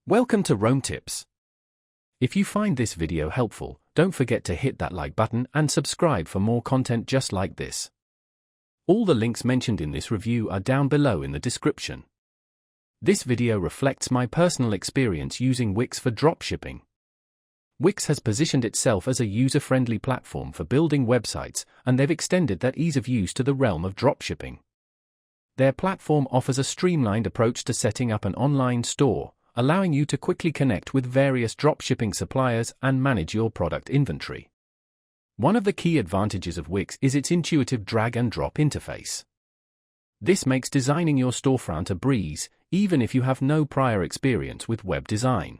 Welcome to Rome Tips. If you find this video helpful, don't forget to hit that like button and subscribe for more content just like this. All the links mentioned in this review are down below in the description. This video reflects my personal experience using Wix for dropshipping. Wix has positioned itself as a user-friendly platform for building websites, and they've extended that ease of use to the realm of dropshipping. Their platform offers a streamlined approach to setting up an online store, allowing you to quickly connect with various dropshipping suppliers and manage your product inventory. One of the key advantages of Wix is its intuitive drag-and-drop interface. This makes designing your storefront a breeze, even if you have no prior experience with web design.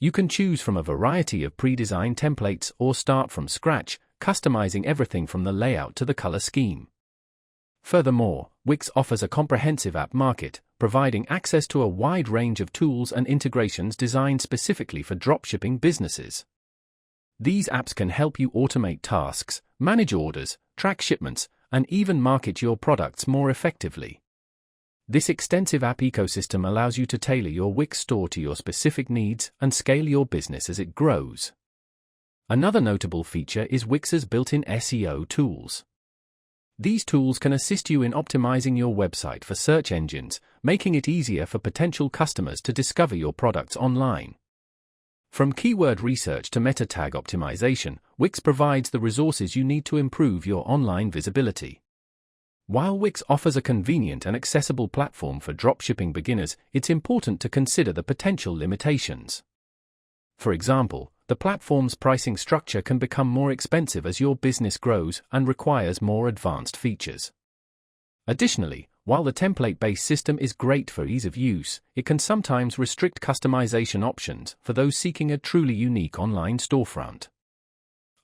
You can choose from a variety of pre-designed templates or start from scratch, customizing everything from the layout to the color scheme. Furthermore, Wix offers a comprehensive app market, providing access to a wide range of tools and integrations designed specifically for dropshipping businesses. These apps can help you automate tasks, manage orders, track shipments, and even market your products more effectively. This extensive app ecosystem allows you to tailor your Wix store to your specific needs and scale your business as it grows. Another notable feature is Wix's built-in SEO tools. These tools can assist you in optimizing your website for search engines, making it easier for potential customers to discover your products online. From keyword research to meta tag optimization, Wix provides the resources you need to improve your online visibility. While Wix offers a convenient and accessible platform for dropshipping beginners, it's important to consider the potential limitations. For example, the platform's pricing structure can become more expensive as your business grows and requires more advanced features. Additionally, while the template-based system is great for ease of use, it can sometimes restrict customization options for those seeking a truly unique online storefront.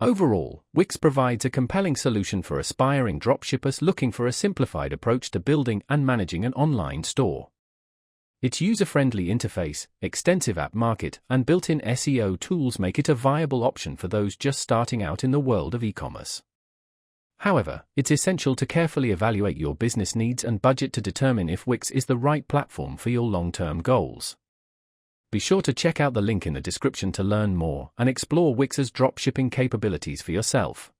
Overall, Wix provides a compelling solution for aspiring dropshippers looking for a simplified approach to building and managing an online store. Its user-friendly interface, extensive app market, and built-in SEO tools make it a viable option for those just starting out in the world of e-commerce. However, it's essential to carefully evaluate your business needs and budget to determine if Wix is the right platform for your long-term goals. Be sure to check out the link in the description to learn more and explore Wix's dropshipping capabilities for yourself.